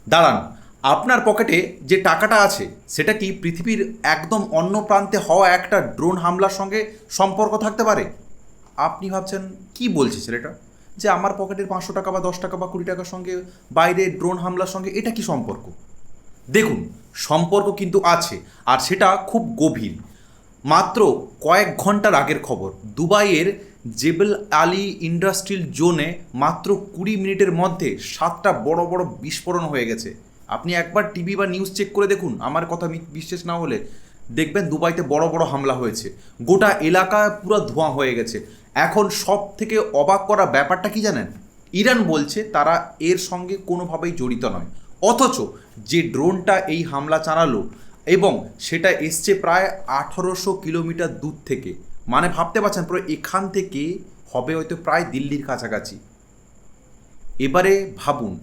দাঁড়ান, আপনার পকেটে যে টাকাটা আছে সেটা কি পৃথিবীর একদম অন্য প্রান্তে হওয়া একটা ড্রোন হামলার সঙ্গে সম্পর্ক থাকতে পারে? আপনি ভাবছেন কি বলছে ছেলেটা, যে আমার পকেটের 500 টাকা বা 10 টাকা বা 20 টাকার সঙ্গে বাইরে ড্রোন হামলার সঙ্গে এটা কি সম্পর্ক? দেখুন, সম্পর্ক কিন্তু আছে, আর সেটা খুব গভীর। মাত্র কয়েক ঘন্টার আগের খবর, দুবাইয়ের জেবেল আলী ইন্ডাস্ট্রিয়াল জোনে মাত্র 20 মিনিটের মধ্যে 7টা বড় বড় বিস্ফোরণ হয়ে গেছে। আপনি একবার টিভি বা নিউজ চেক করে দেখুন, আমার কথা বিশ্বাস না হলে দেখবেন দুবাইতে বড় বড় হামলা হয়েছে, গোটা এলাকা পুরো ধোঁয়া হয়ে গেছে। এখন সব থেকে অবাক করা ব্যাপারটা কি জানেন? ইরান বলছে তারা এর সঙ্গে কোনোভাবেই জড়িত নয়, অথচ যে ড্রোনটা এই হামলা চালালো এবং সেটা এসছে প্রায় 1800 কিলোমিটার দূর থেকে, মানে ভাবতে পারছেন পুরো এখান থেকে হবে হয়তো প্রায় দিল্লির কাছাকাছি। এবারে ভাবুন,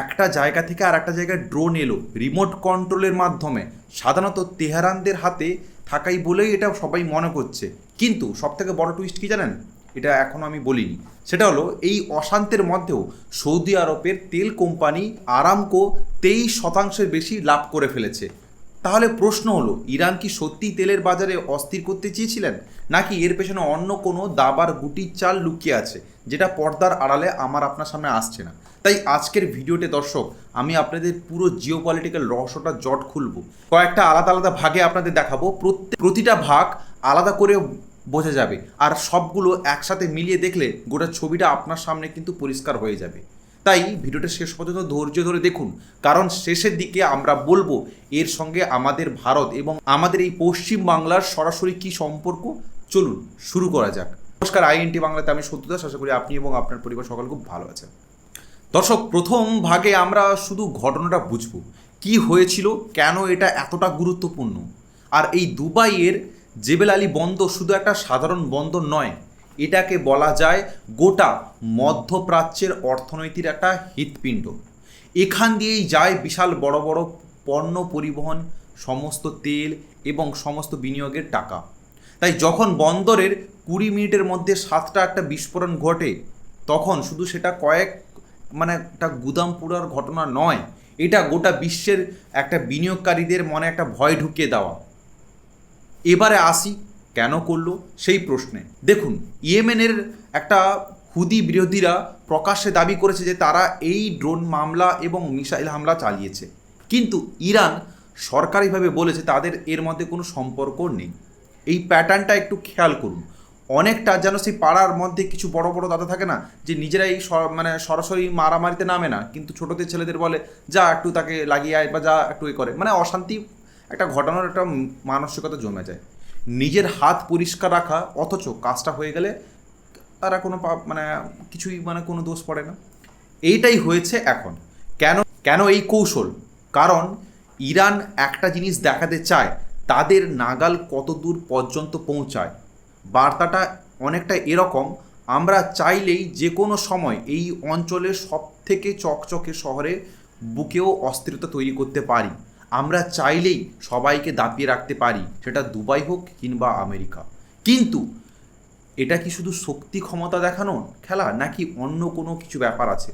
একটা জায়গা থেকে আর একটা জায়গায় ড্রোন এলো রিমোট কন্ট্রোলের মাধ্যমে, সাধারণত তেহরানদের হাতে থাকাই বলেই এটা সবাই মনে করছে। কিন্তু সবথেকে বড় টুইস্ট কি জানেন? এটা এখনও আমি বলিনি। সেটা হলো এই অশান্তের মধ্যেও সৌদি আরবের তেল কোম্পানি আরামকো 23% বেশি লাভ করে ফেলেছে। তাহলে প্রশ্ন হলো, ইরান কি সত্যিই তেলের বাজারে অস্থির করতে চেয়েছিলেন, নাকি এর পেছনে অন্য কোনো দাবার গুটির চাল লুকিয়ে আছে, যেটা পর্দার আড়ালে আমার আপনার সামনে আসছে না? তাই আজকের ভিডিওতে দর্শক আমি আপনাদের পুরো জিওপলিটিক্যাল রহস্যটা জট খুলব, কয়েকটা আলাদা আলাদা ভাগে আপনাদের দেখাবো, প্রতিটা ভাগ আলাদা করে বোঝা যাবে, আর সবগুলো একসাথে মিলিয়ে দেখলে গোটা ছবিটা আপনার সামনে কিন্তু পরিষ্কার হয়ে যাবে। তাই ভিডিওটা শেষ পর্যন্ত ধৈর্য ধরে দেখুন, কারণ শেষের দিকে আমরা বলবো এর সঙ্গে আমাদের ভারত এবং আমাদের এই পশ্চিম বাংলার সরাসরি কী সম্পর্ক। চলুন শুরু করা যাক। নমস্কার, আইএনটি বাংলাতে আমি সত্যদাস, আশা করি আপনি এবং আপনার পরিবার সকল খুব ভালো আছেন। দর্শক, প্রথম ভাগে আমরা শুধু ঘটনাটা বুঝব, কি হয়েছিল, কেন এটা এতটা গুরুত্বপূর্ণ। আর এই দুবাইয়ের জেবেল আলী বন্দর শুধু একটা সাধারণ বন্দর নয়, এটাকে বলা যায় গোটা মধ্যপ্রাচ্যের অর্থনীতির একটা হৃৎপিণ্ড। এখান দিয়েই যায় বিশাল বড় বড় পণ্য পরিবহন, সমস্ত তেল এবং সমস্ত বিনিয়োগের টাকা। তাই যখন বন্দরের 20 মিনিটের মধ্যে 7টা একটা বিস্ফোরণ ঘটে, তখন শুধু সেটা একটা গুদাম পুরার ঘটনা নয়, এটা গোটা বিশ্বের একটা বিনিয়োগকারীদের মনে একটা ভয় ঢুকিয়ে দেওয়া। এবারে আসি কেন করলো সেই প্রশ্নে। দেখুন, ইয়েমেনের একটা হুদি বিরোধীরা প্রকাশ্যে দাবি করেছে যে তারা এই ড্রোন মামলা এবং মিসাইল হামলা চালিয়েছে, কিন্তু ইরান সরকারিভাবে বলেছে তাদের এর মধ্যে কোনো সম্পর্ক নেই। এই প্যাটার্নটা একটু খেয়াল করুন। অনেকটা যেন সেই পাড়ার মধ্যে কিছু বড় বড় দাদা থাকে না, যে নিজেরাই সরাসরি মারামারিতে নামে না, কিন্তু ছোটোদের ছেলেদের বলে যা একটু তাকে লাগিয়ে আয় বা যা একটু এ করে, মানে অশান্তি একটা ঘটনার একটা মানসিকতা জমে যায়। নিজের হাত পরিষ্কার রাখা, অথচ কাজটা হয়ে গেলে তারা কোনো কিছুই কোনো দোষ পড়ে না। এইটাই হয়েছে এখন। কেন কেন এই কৌশল? কারণ ইরান একটা জিনিস দেখাতে চায়, তাদের নাগাল কত দূর পর্যন্ত পৌঁছায়। বার্তাটা অনেকটা এরকম, আমরা চাইলেই যে কোনো সময় এই অঞ্চলের সব থেকে চকচকে শহরে বুকেও অস্থিরতা তৈরি করতে পারি। আমরা চাইলেই সবাইকে দাপিয়ে রাখতে পারি, সেটা দুবাই হোক কিংবা আমেরিকা। কিন্তু এটা কি শুধু শক্তি ক্ষমতা দেখানোর খেলা, নাকি অন্য কোনো কিছু ব্যাপার আছে?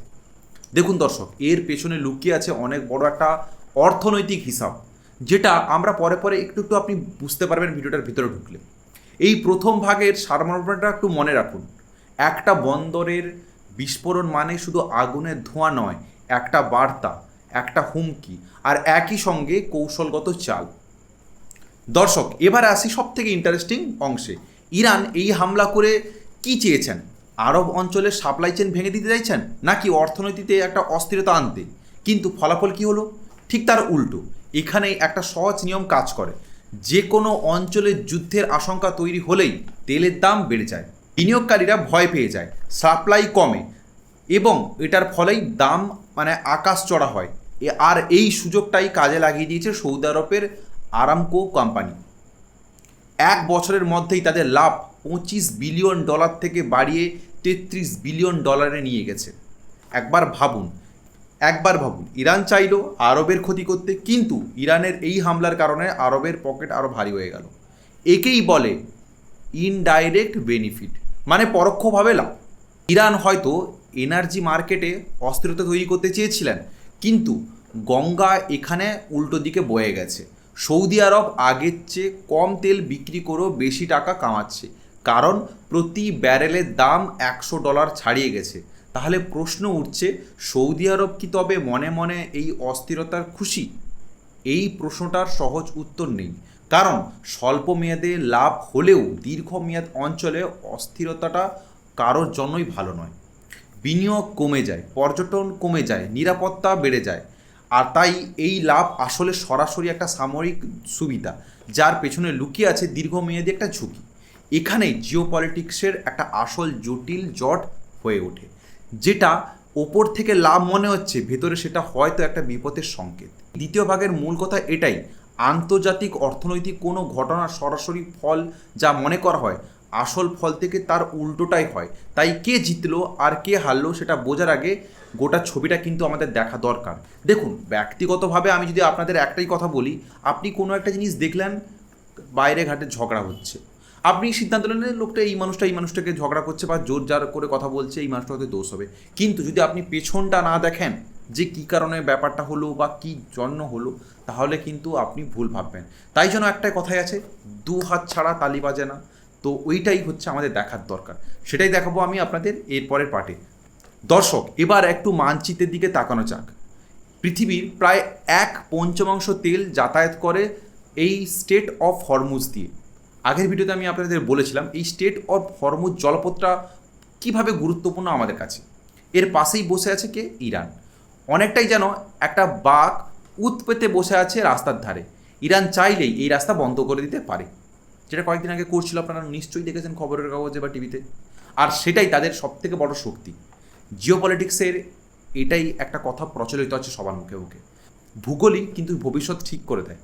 দেখুন দর্শক, এর পেছনে লুকিয়ে আছে অনেক বড় একটা অর্থনৈতিক হিসাব, যেটা আমরা পরে পরে একটু একটু আপনি বুঝতে পারবেন ভিডিওটার ভিতরে ঢুকলে। এই প্রথম ভাগের সারমর্মটা একটু মনে রাখুন। একটা বন্দরের বিস্ফোরণ মানে শুধু আগুনের ধোঁয়া নয়, একটা বার্তা, একটা হুমকি, আর একই সঙ্গে কৌশলগত চাল। দর্শক, এবার আসি সব থেকে ইন্টারেস্টিং অংশে। ইরান এই হামলা করে কি চেয়েছেন? আরব অঞ্চলের সাপ্লাই চেন ভেঙে দিতে চাইছেন, নাকি অর্থনীতিতে একটা অস্থিরতা আনতে? কিন্তু ফলাফল কি হলো? ঠিক তার উল্টো। এখানেই একটা সহজ নিয়ম কাজ করে। যে কোনো অঞ্চলে যুদ্ধের আশঙ্কা তৈরি হলেই তেলের দাম বেড়ে যায়, বিনিয়োগকারীরা ভয় পেয়ে যায়, সাপ্লাই কমে এবং এটার ফলেই দাম আকাশ চড়া হয়। আর এই সুযোগটাই কাজে লাগিয়ে দিয়েছে সৌদি আরবের আরামকো কোম্পানি। 1 বছরের মধ্যেই তাদের লাভ $25 বিলিয়ন থেকে বাড়িয়ে $33 বিলিয়ন নিয়ে গেছে। একবার ভাবুন, ইরান চাইলো আরবের ক্ষতি করতে, কিন্তু ইরানের এই হামলার কারণে আরবের পকেট আরও ভারী হয়ে গেল। একেই বলে ইনডাইরেক্ট বেনিফিট, মানে পরোক্ষভাবে লাভ। ইরান হয়তো এনার্জি মার্কেটে অস্থিরতা তৈরি করতে চেয়েছিলেন, কিন্তু গঙ্গা এখানে উল্টো দিকে বয়ে গেছে। সৌদি আরব আগের চেয়ে কম তেল বিক্রি করেও বেশি টাকা কামাচ্ছে, কারণ প্রতি ব্যারেলের দাম $100 ছাড়িয়ে গেছে। তাহলে প্রশ্ন উঠছে, সৌদি আরব কি তবে মনে মনে এই অস্থিরতার খুশি? এই প্রশ্নটার সহজ উত্তর নেই, কারণ স্বল্প মেয়াদে লাভ হলেও দীর্ঘমেয়াদ অঞ্চলে অস্থিরতাটা কারোর জন্যই ভালো নয়। বিনিয়োগ কমে যায়, পর্যটন কমে যায়, নিরাপত্তা বেড়ে যায়। আর তাই এই লাভ আসলে সরাসরি একটা সামরিক সুবিধা, যার পেছনে লুকিয়ে আছে দীর্ঘমেয়াদী একটা ঝুঁকি। এখানেই জিওপলিটিক্সের একটা আসল জটিল জট হয়ে ওঠে। যেটা ওপর থেকে লাভ মনে হচ্ছে, ভেতরে সেটা হয়তো একটা বিপদের সংকেত। দ্বিতীয় ভাগের মূল কথা এটাই, আন্তর্জাতিক অর্থনৈতিক কোনো ঘটনার সরাসরি ফল যা মনে করা হয়, আসল ফল থেকে তার উল্টোটাই হয়। তাই কে জিতলো আর কে হারলো সেটা বোঝার আগে গোটা ছবিটা কিন্তু আমাদের দেখা দরকার। দেখুন, ব্যক্তিগতভাবে আমি যদি আপনাদের একটাই কথা বলি, আপনি কোনো একটা জিনিস দেখলেন বাইরে ঘাটে ঝগড়া হচ্ছে, আপনি সিদ্ধান্ত নিলেন লোকটা এই মানুষটাকে ঝগড়া করছে বা জোর জার করে কথা বলছে, এই মানুষটা হয়তো দোষ হবে। কিন্তু যদি আপনি পেছনটা না দেখেন যে কী কারণে ব্যাপারটা হলো বা কী জন্য হলো, তাহলে কিন্তু আপনি ভুল ভাববেন। তাই জন্য একটাই কথাই আছে, দু হাত ছাড়া তালি বাজে না। তো ওইটাই হচ্ছে আমাদের দেখার দরকার, সেটাই দেখাবো আমি আপনাদের এরপরের পার্টে। দর্শক, এবার একটু মানচিত্রের দিকে তাকানো যাক। পৃথিবীর প্রায় 1/5 তেল যাতায়াত করে এই স্টেট অফ হরমুজ দিয়ে। আগের ভিডিওতে আমি আপনাদের বলেছিলাম এই স্টেট অফ হরমুজ জলপথটা কীভাবে গুরুত্বপূর্ণ আমাদের কাছে। এর পাশেই বসে আছে কে? ইরান। অনেকটাই যেন একটা বাঘ উত পেতে বসে আছে রাস্তার ধারে। ইরান চাইলেই এই রাস্তা বন্ধ করে দিতে পারে, যেটা কয়েকদিন আগে করছিল, আপনারা নিশ্চয়ই দেখেছেন খবরের কাগজে বা টিভিতে। আর সেটাই তাদের সবথেকে বড় শক্তি। জিওপলিটিক্সের এটাই একটা কথা প্রচলিত আছে সবার মুখে মুখে। ভূগোলই কিন্তু ভবিষ্যৎ ঠিক করে দেয়।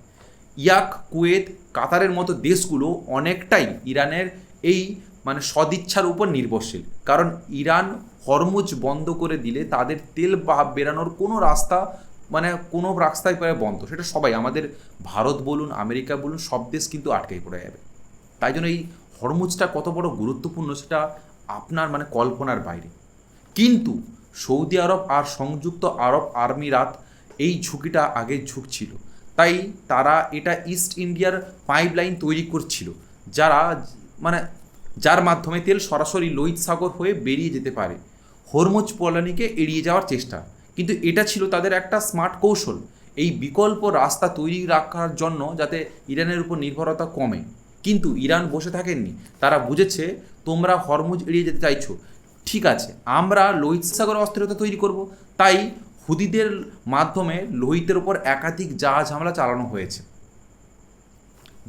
ইরাক, কুয়েত, কাতারের মতো দেশগুলো অনেকটাই ইরানের এই সদিচ্ছার উপর নির্ভরশীল, কারণ ইরান হরমুজ বন্ধ করে দিলে তাদের তেল বেরানোর কোনো রাস্তা কোনো রাস্তায় প্রায় বন্ধ। সেটা সবাই, আমাদের ভারত বলুন, আমেরিকা বলুন, সব দেশ কিন্তু আটকে পড়ে যাবে। তাই জন্য এই হরমুজটা কত বড় গুরুত্বপূর্ণ সেটা আপনার কল্পনার বাইরে। কিন্তু সৌদি আরব আর সংযুক্ত আরব আমিরাত এই ঝুঁকিটা আগে ঝুঁকছিল, তাই তারা এটা ইস্ট ইন্ডিয়ার পাইপলাইন তৈরি করছিল, যার মাধ্যমে তেল সরাসরি লোহিত সাগর হয়ে বেরিয়ে যেতে পারে, হরমুজ পলানিকে এড়িয়ে যাওয়ার চেষ্টা। কিন্তু এটা ছিল তাদের একটা স্মার্ট কৌশল, এই বিকল্প রাস্তা তৈরি রাখার জন্য, যাতে ইরানের উপর নির্ভরতা কমে। কিন্তু ইরান বসে থাকেননি, তারা বুঝেছে তোমরা হরমুজ এড়িয়ে যেতে চাইছো, ঠিক আছে, আমরা লোহিত সাগরে অস্থিরতা তৈরি করব। তাই হুদিদের মাধ্যমে লোহিতের ওপর একাধিক জাহাজ হামলা চালানো হয়েছে,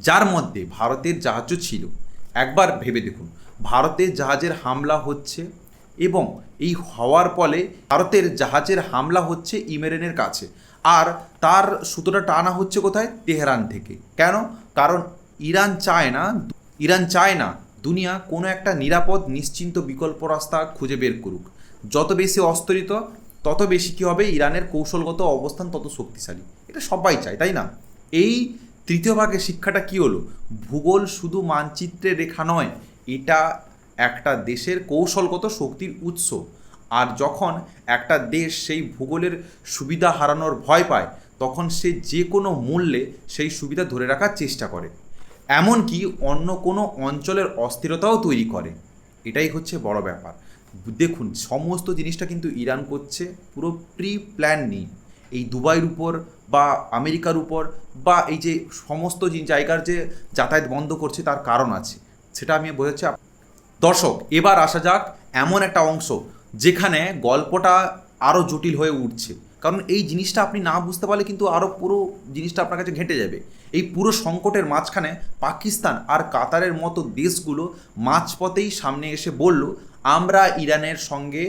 যার মধ্যে ভারতের জাহাজও ছিল। একবার ভেবে দেখুন, ভারতের জাহাজের হামলা হচ্ছে, এবং এই হওয়ার ফলে ভারতের জাহাজের হামলা হচ্ছে ইমেরেনের কাছে, আর তার সুতোটা টানা হচ্ছে কোথায়? তেহরান থেকে। কেন? কারণ ইরান চায় না দুনিয়া কোনো একটা নিরাপদ নিশ্চিন্ত বিকল্প রাস্তা খুঁজে বের করুক। যত বেশি অস্থিরত, তত বেশি কী হবে, ইরানের কৌশলগত অবস্থান তত শক্তিশালী। এটা সবাই চায়, তাই না? এই তৃতীয় ভাগের শিক্ষাটা কী হলো? ভূগোল শুধু মানচিত্রের রেখা নয়, এটা একটা দেশের কৌশলগত শক্তির উৎস। আর যখন একটা দেশ সেই ভূগোলের সুবিধা হারানোর ভয় পায়, তখন সে যে কোনো মূল্যে সেই সুবিধা ধরে রাখার চেষ্টা করে, এমনকি অন্য কোনো অঞ্চলের অস্থিরতাও তৈরি করে। এটাই হচ্ছে বড় ব্যাপার। দেখুন, সমস্ত জিনিসটা কিন্তু ইরান করছে পুরো প্রি প্ল্যান নেই। এই দুবাইয়ের উপর বা আমেরিকার উপর বা এই যে সমস্ত জায়গার যে যাতায়াত বন্ধ করছে, তার কারণ আছে, সেটা আমি বোঝাচ্ছি। দর্শক, এবার আসা যাক এমন একটা অংশ যেখানে গল্পটা আরও জটিল হয়ে উঠছে, কারণ এই জিনিসটা আপনি না বুঝতে পারলে কিন্তু আরও পুরো জিনিসটা আপনার কাছে ঘেঁটে যাবে। এই পুরো সংকটের মাঝখানে পাকিস্তান আর কাতারের মতো দেশগুলো মাঝপথেই সামনে এসে বলল, আমরা ইরানের সঙ্গে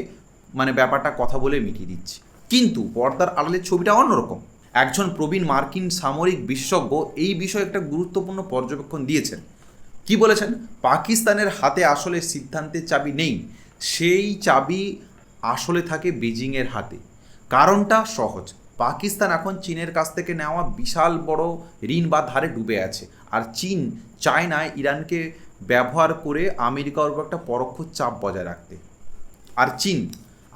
ব্যাপারটা কথা বলে মিটিয়ে দিচ্ছি। কিন্তু পর্দার আড়ালের ছবিটা অন্যরকম। একজন প্রবীণ মার্কিন সামরিক বিশেষজ্ঞ এই বিষয়ে একটা গুরুত্বপূর্ণ পর্যবেক্ষণ দিয়েছেন। কি বলেছেন? পাকিস্তানের হাতে আসলে সিদ্ধান্তের চাবি নেই, সেই চাবি আসলে থাকে বেজিংয়ের হাতে। কারণটা সহজ, পাকিস্তান এখন চীনের কাছ থেকে নেওয়া বিশাল বড় ঋণ বা ধারে ডুবে আছে, আর চীন চায় না ইরানকে ব্যবহার করে আমেরিকার উপর একটা পরোক্ষ চাপ বজায় রাখতে। আর চীন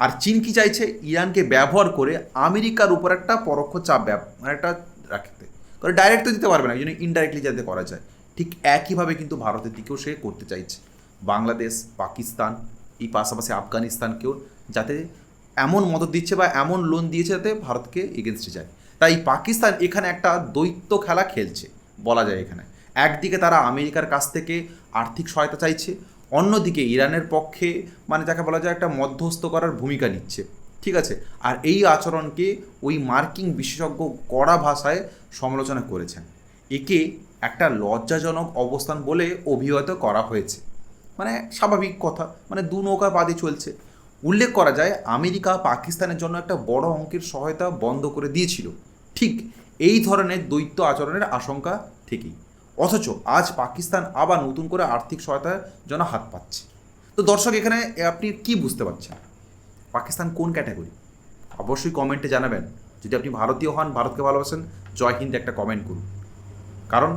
আর চীন কি চাইছে? ইরানকে ব্যবহার করে আমেরিকার উপর একটা পরোক্ষ চাপ মানে একটা রাখতে, কারণ ডাইরেক্ট তো দিতে পারবে না, এই জন্য ইনডাইরেক্টলি যাতে করা যায়। ঠিক একইভাবে কিন্তু ভারতের দিকেও সে করতে চাইছে, বাংলাদেশ, পাকিস্তান, এই পাশাপাশি আফগানিস্তানকেও যাতে এমন মদত দিচ্ছে বা এমন লোন দিয়েছে যাতে ভারতকে এগেনস্টে যায়। তাই পাকিস্তান এখানে একটা দ্বৈত খেলা খেলছে বলা যায়। এখানে একদিকে তারা আমেরিকার কাছ থেকে আর্থিক সহায়তা চাইছে, অন্যদিকে ইরানের পক্ষে মানে যাকে বলা যায় একটা মধ্যস্থ করার ভূমিকা নিচ্ছে, ঠিক আছে। আর এই আচরণকে ওই মার্কিন বিশেষজ্ঞ কড়া ভাষায় সমালোচনা করেছেন। একে একটা লজ্জাজনক অবস্থান বলে অভিহিত করা হয়েছে। মানে স্বাভাবিক কথা, মানে দু নৌকা বাদে চলছে। উল্লেখ করা যায় আমেরিকা পাকিস্তানের জন্য একটা বড় অঙ্কের সহায়তা বন্ধ করে দিয়েছিল ঠিক এই ধরনের দ্বৈত আচরণের আশঙ্কা থেকেই। অথচ আজ পাকিস্তান আবার নতুন করে আর্থিক সহায়তার জন্য হাত পাচ্ছে। তো দর্শক, এখানে আপনি কি বুঝতে পারছেন? পাকিস্তান কোন ক্যাটাগরি? অবশ্যই কমেন্টে জানাবেন। যদি আপনি ভারতীয় হন, ভারতকে ভালোবাসেন, জয় হিন্দ একটা কমেন্ট করুন, কারণ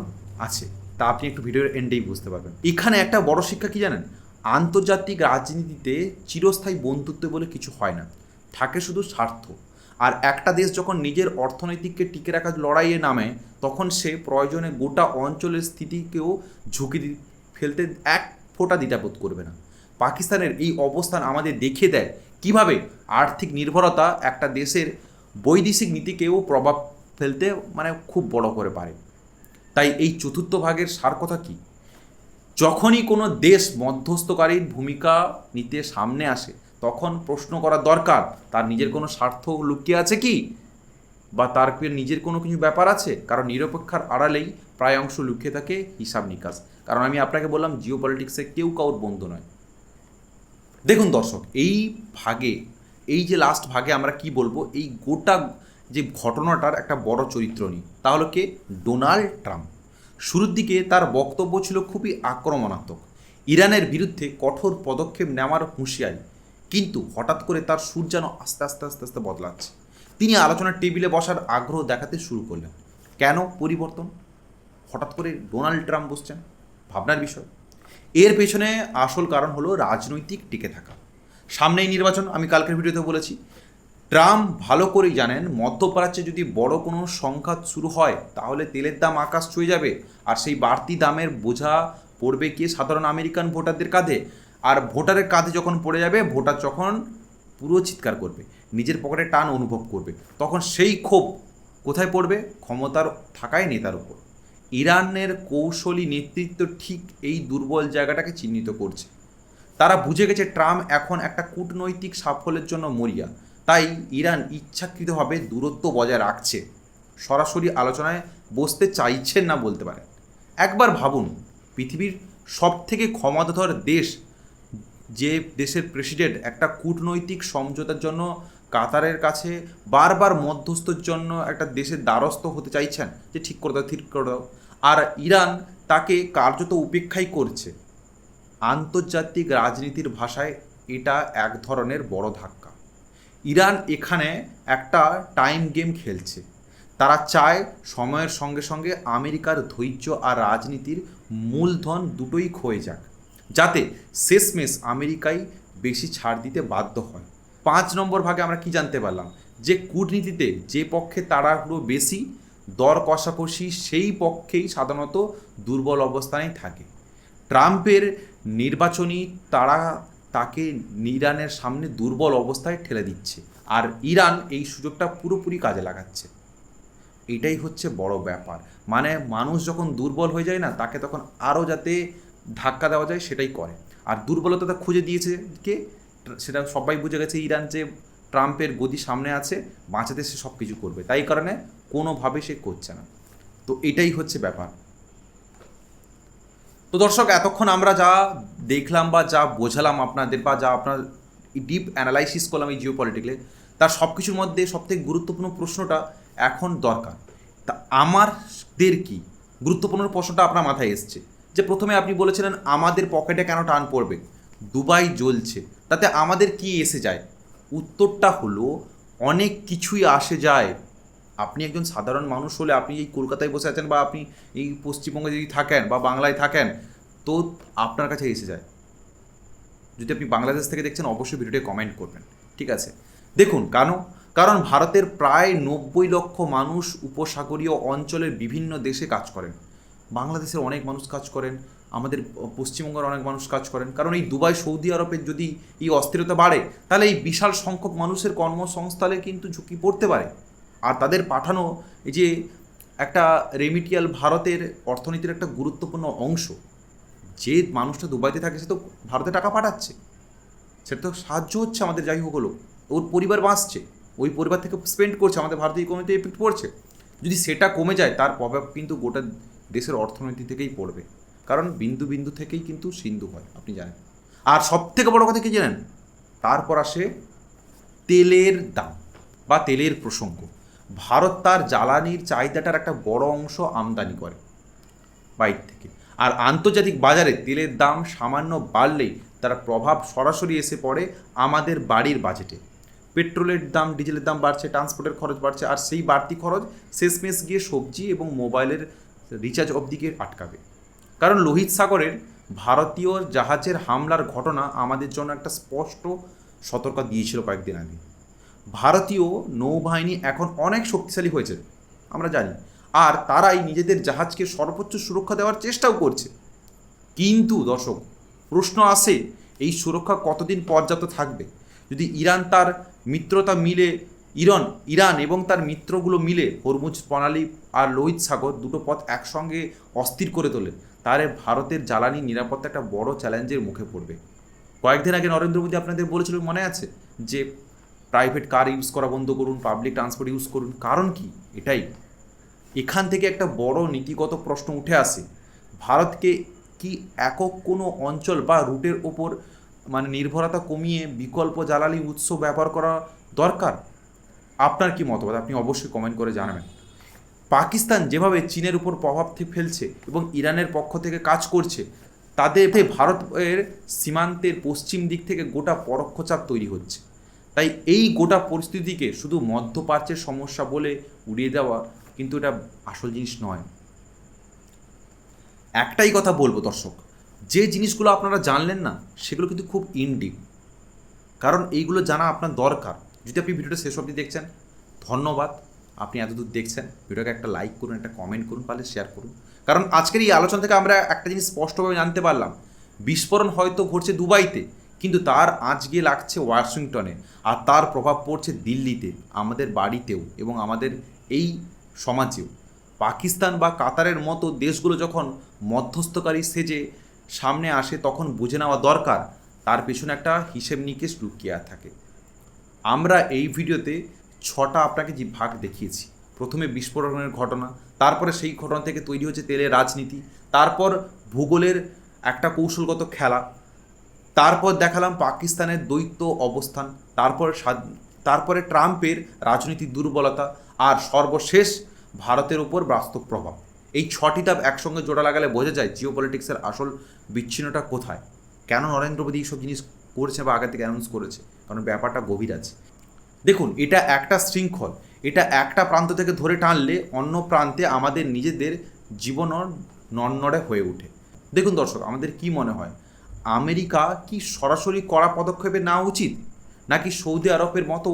আছে তা আপনি একটু ভিডিওর এন্ডেই বুঝতে পারবেন। এখানে একটা বড় শিক্ষা কি জানেন? আন্তর্জাতিক রাজনীতিতে চিরস্থায়ী বন্ধুত্ব বলে কিছু হয় না, থাকে শুধু স্বার্থ। আর একটা দেশ যখন নিজের অর্থনৈতিককে টিকে রাখার লড়াইয়ে নামে, তখন সে প্রয়োজনে গোটা অঞ্চলের স্থিতিকেও ঝুঁকি ফেলতে এক ফোঁটা দ্বিধাবোধ করবে না। পাকিস্তানের এই অবস্থান আমাদের দেখিয়ে দেয় কিভাবে আর্থিক নির্ভরতা একটা দেশের বৈদেশিক নীতিকেও প্রভাব ফেলতে মানে খুব বড় করে পারে। তাই এই চতুর্থ ভাগের সার কথা কী? যখনই কোনো দেশ মধ্যস্থকারীর ভূমিকা নিতে সামনে আসে, তখন প্রশ্ন করা দরকার তার নিজের কোনো স্বার্থ লুকিয়ে আছে কি, বা তার নিজের কোনো কিছু ব্যাপার আছে। কারণ নিরপেক্ষার আড়ালেই প্রায় অংশ লুকিয়ে থাকে হিসাব নিকাশ। কারণ আমি আপনাকে বললাম, জিও পলিটিক্সে কেউ কাউর বন্ধু নয়। দেখুন দর্শক, এই ভাগে, এই যে লাস্ট ভাগে আমরা কি বলবো, এই গোটা যে ঘটনাটার একটা বড় চরিত্র নিই, তাহলে কে? Donald Trump. শুরুর দিকে তার বক্তব্য ছিল খুবই আক্রমণাত্মক, ইরানের বিরুদ্ধে কঠোর পদক্ষেপ নেওয়ার হুঁশিয়ারি। কিন্তু হঠাৎ করে তার সুর যেন আস্তে আস্তে আস্তে আস্তে বদলাচ্ছে। তিনি আলোচনার টেবিলে বসার আগ্রহ দেখাতে শুরু করলেন। কেন পরিবর্তন? হঠাৎ করে ডোনাল্ড ট্রাম্প বসছেন, ভাবনার বিষয়। এর পেছনে আসল কারণ হলো রাজনৈতিক টিকে থাকা। সামনেই নির্বাচন, আমি কালকের ভিডিওতে বলেছি। ট্রাম্প ভালো করেই জানেন, মধ্যপ্রাচ্যে যদি বড় কোনো সংঘাত শুরু হয়, তাহলে তেলের দাম আকাশ ছুঁয়ে যাবে। আর সেই বাড়তি দামের বোঝা পড়বে কি সাধারণ আমেরিকান ভোটারদের কাঁধে। আর ভোটারের কাঁধে যখন পড়ে যাবে, ভোটার যখন পুরো চিৎকার করবে, নিজের পকেটে টান অনুভব করবে, তখন সেই ক্ষোভ কোথায় পড়বে? ক্ষমতার থাকায় নেতার উপর। ইরানের কৌশলী নেতৃত্ব ঠিক এই দুর্বল জায়গাটাকে চিহ্নিত করছে। তারা বুঝে গেছে ট্রাম্প এখন একটা কূটনৈতিক সাফল্যের জন্য মরিয়া। তাই ইরান ইচ্ছাকৃতভাবে দূরত্ব বজায় রাখছে, সরাসরি আলোচনায় বসতে চাইছেন না বলতে পারেন। একবার ভাবুন, পৃথিবীর সবথেকে ক্ষমতাধর দেশ, যে দেশের প্রেসিডেন্ট একটা কূটনৈতিক সমঝোতার জন্য কাতারের কাছে বারবার মধ্যস্থর জন্য একটা দেশের দ্বারস্থ হতে চাইছেন, যে ঠিক করে দাও, ঠিক করে দাও। আর ইরান তাকে কার্যত উপেক্ষাই করছে। আন্তর্জাতিক রাজনীতির ভাষায় এটা এক ধরনের বড় ধাক্কা। ইরান এখানে একটা টাইম গেম খেলছে। তারা চায় সময়ের সঙ্গে সঙ্গে আমেরিকার ধৈর্য আর রাজনীতির মূলধন দুটোই ক্ষয়ে যাক, যাতে শেষমেশ আমেরিকাই বেশি ছাড় দিতে বাধ্য হয়। 5 নম্বর ভাগে আমরা কি জানতে পারলাম? যে কূটনীতিতে যে পক্ষে তাড়াহুড়ো বেশি, দর কষাকষি সেই পক্ষেই সাধারণত দুর্বল অবস্থানেই থাকে। ট্রাম্পের নির্বাচনী তারা তাকে ইরানের সামনে দুর্বল অবস্থায় ঠেলে দিচ্ছে, আর ইরান এই সুযোগটা পুরোপুরি কাজে লাগাচ্ছে। এটাই হচ্ছে বড় ব্যাপার। মানে মানুষ যখন দুর্বল হয়ে যায় না, তাকে তখন আরও যাতে ধাক্কা দেওয়া যায় সেটাই করে। আর দুর্বলতাটা খুঁজে দিয়েছে কে? সেটা সবাই বুঝে গেছে, ইরান যে ট্রাম্পের গদি সামনে আছে, বাঁচাতে সে সব কিছু করবে, তাই কারণে কোনোভাবে সে করছে না। তো এটাই হচ্ছে ব্যাপার। তো দর্শক, এতক্ষণ আমরা যা দেখলাম বা যা বোঝালাম আপনাদের, বা যা আপনার ডিপ অ্যানালাইসিস করলাম এই জিও পলিটিক্যালে, তার সব কিছুর মধ্যে সবথেকে গুরুত্বপূর্ণ প্রশ্নটা এখন দরকার, তা আমাদের কি? গুরুত্বপূর্ণ প্রশ্নটা আপনার মাথায় এসছে যে প্রথমে আপনি বলেছিলেন আমাদের পকেটে কেন টান পড়বে, দুবাই জ্বলছে, তাতে আমাদের কি এসে যায়? উত্তরটা হলো অনেক কিছুই আসে যায়। আপনি একজন সাধারণ মানুষ হলে, আপনি এই কলকাতায় বসে আছেন, বা আপনি এই পশ্চিমবঙ্গে যদি থাকেন বা বাংলায় থাকেন, তো আপনার কাছে এসে যায়। যদি আপনি বাংলাদেশ থেকে দেখছেন, অবশ্যই ভিডিওতে কমেন্ট করবেন। ঠিক আছে, দেখুন কারণ ভারতের প্রায় 90 লক্ষ মানুষ উপসাগরীয় অঞ্চলের বিভিন্ন দেশে কাজ করেন। বাংলাদেশের অনেক মানুষ কাজ করেন, আমাদের পশ্চিমবঙ্গের অনেক মানুষ কাজ করেন। কারণ এই দুবাই, সৌদি আরবের যদি এই অস্থিরতা বাড়ে, তাহলে এই বিশাল সংখ্যক মানুষের কর্মসংস্থানে কিন্তু ঝুঁকি পড়তে পারে। আর তাদের পাঠানো এই যে একটা রেমিটিয়াল ভারতের অর্থনীতির একটা গুরুত্বপূর্ণ অংশ। যে মানুষটা দুবাইতে থাকে সে তো ভারতে টাকা পাঠাচ্ছে, সেটা তো সাহায্য হচ্ছে আমাদের, যাই হোক হলো ওর পরিবার বাঁচছে, ওই পরিবার থেকে স্পেন্ড করছে, আমাদের ভারতীয় ইকোনমিতে এফেক্ট পড়ছে। যদি সেটা কমে যায়, তার প্রভাব কিন্তু গোটা দেশের অর্থনীতি থেকেই পড়বে। কারণ বিন্দু বিন্দু থেকেই কিন্তু সিন্ধু হয়, আপনি জানেন। আর সব থেকে বড় কথা কি জানেন, তারপর আসে তেলের দাম বা তেলের প্রসঙ্গ। ভারত তার জ্বালানির চাহিদাটার একটা বড় অংশ আমদানি করে বাইরে থেকে। আর আন্তর্জাতিক বাজারে তেলের দাম সামান্য বাড়লেই তার প্রভাব সরাসরি এসে পড়ে আমাদের বাড়ির বাজেটে। পেট্রোলের দাম, ডিজেলের দাম বাড়ছে, ট্রান্সপোর্টের খরচ বাড়ছে, আর সেই বাড়তি খরচ শেষমেশ গিয়ে সবজি এবং মোবাইলের রিচার্জ অবধি গিয়ে আটকাবে। কারণ লোহিত সাগরের ভারতীয় জাহাজের হামলার ঘটনা আমাদের জন্য একটা স্পষ্ট সতর্কতা দিয়েছিল কয়েকদিন আগে। ভারতীয় নৌবাহিনী এখন অনেক শক্তিশালী হয়েছে, আমরা জানি, আর তারাই নিজেদের জাহাজকে সর্বোচ্চ সুরক্ষা দেওয়ার চেষ্টাও করছে। কিন্তু দর্শক, প্রশ্ন আসে, এই সুরক্ষা কতদিন পর্যাপ্ত থাকবে? যদি ইরান এবং তার মিত্রগুলো মিলে হরমুজ প্রণালী আর লোহিত সাগর দুটো পথ একসঙ্গে অস্থির করে তোলে, তাহলে ভারতের জ্বালানি নিরাপত্তা একটা বড় চ্যালেঞ্জের মুখে পড়বে। কয়েকদিন আগে নরেন্দ্র মোদী আপনাদের বলেছিল, মনে আছে, যে প্রাইভেট কার ইউজ করা বন্ধ করুন, পাবলিক ট্রান্সপোর্ট ইউজ করুন। কারণ কি? এটাই। এখান থেকে একটা বড় নীতিগত প্রশ্ন উঠে আসে, ভারতকে কি একক কোনো অঞ্চল বা রুটের ওপর নির্ভরতা কমিয়ে বিকল্প জ্বালানি উৎস ব্যবহার করা দরকার? আপনার কি মতবাদ, আপনি অবশ্যই কমেন্ট করে জানাবেন। পাকিস্তান যেভাবে চীনের উপর প্রভাব ফেলছে এবং ইরানের পক্ষ থেকে কাজ করছে, তাদের ভারতের সীমান্তের পশ্চিম দিক থেকে গোটা পরোক্ষ চাপ তৈরি হচ্ছে। তাই এই গোটা পরিস্থিতিকে শুধু মধ্যপ্রাচ্যের সমস্যা বলে উড়িয়ে দেওয়া কিন্তু এটা আসল জিনিস নয়। একটাই কথা বলবো দর্শক, যে জিনিসগুলো আপনারা জানলেন না সেগুলো কিন্তু খুব ইনডিপ, কারণ এইগুলো জানা আপনার দরকার। যদি আপনি ভিডিওটা শেষ অবধি দেখছেন, ধন্যবাদ। আপনি এতদূর দেখছেন, ভিডিওকে একটা লাইক করুন, একটা কমেন্ট করুন, পারলে শেয়ার করুন। কারণ আজকের এই আলোচনা থেকে আমরা একটা জিনিস স্পষ্টভাবে জানতে পারলাম, বিস্ফোরণ হয়তো ঘটছে দুবাইতে, কিন্তু তার আঁচ গিয়ে লাগছে ওয়াশিংটনে, আর তার প্রভাব পড়ছে দিল্লিতে, আমাদের বাড়িতেও এবং আমাদের এই সমাজেও। পাকিস্তান বা কাতারের মতো দেশগুলো যখন মধ্যস্থকারী সেজে সামনে আসে, তখন বুঝে নেওয়া দরকার তার পেছনে একটা হিসেব নিকেশ লুকিয়ে থাকে। আমরা এই ভিডিওতে 6টা আপনাকে যে ভাগ দেখিয়েছি। প্রথমে বিস্ফোরণের ঘটনা, তারপরে সেই ঘটনা থেকে তৈরি হচ্ছে তেলের রাজনীতি, তারপর ভূগোলের একটা কৌশলগত খেলা, তারপর দেখালাম পাকিস্তানের দ্বৈত অবস্থান, তারপরে ট্রাম্পের রাজনীতির দুর্বলতা, আর সর্বশেষ ভারতের উপর বাস্তব প্রভাব। এই 6টি ধাপ একসঙ্গে জোড়া লাগালে বোঝা যায় জিওপলিটিক্সের আসল বিচ্ছিন্নতা কোথায়, কেন নরেন্দ্র মোদী এইসব জিনিস করেছে বা আগে থেকে অ্যানাউন্স করেছে, কারণ ব্যাপারটা গভীর আছে। দেখুন, এটা একটা শৃঙ্খল, এটা একটা প্রান্ত থেকে ধরে টানলে অন্য প্রান্তে আমাদের নিজেদের জীবন নড়নড়ে হয়ে ওঠে। দেখুন দর্শক, আমাদের কি মনে হয়, আমেরিকা কি সরাসরি কড়া পদক্ষেপে নেওয়া উচিত, নাকি সৌদি আরবের মতো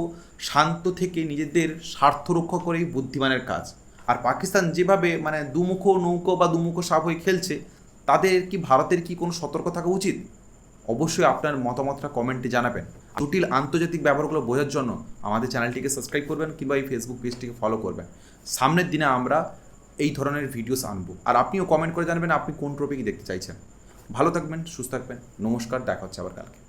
শান্ত থেকে নিজেদের স্বার্থ রক্ষা করেই বুদ্ধিমানের কাজ? আর পাকিস্তান যেভাবে দুমুখো নৌকো বা দুমুখো সাপ হয়ে খেলছে, ভারতের কি কোনো সতর্ক থাকা উচিত? অবশ্যই আপনার মতামতটা কমেন্টে জানাবেন। জটিল আন্তর্জাতিক ব্যাপারগুলো বোঝার জন্য আমাদের চ্যানেলটিকে সাবস্ক্রাইব করবেন কিংবা এই ফেসবুক পেজটিকে ফলো করবেন। সামনের দিনে আমরা এই ধরনের ভিডিওস আনবো, আর আপনিও কমেন্ট করে জানাবেন আপনি কোন টপিক দেখতে চাইছেন। ভালো থাকবেন, সুস্থ থাকবেন, নমস্কার, দেখা হচ্ছে আবার কালকে।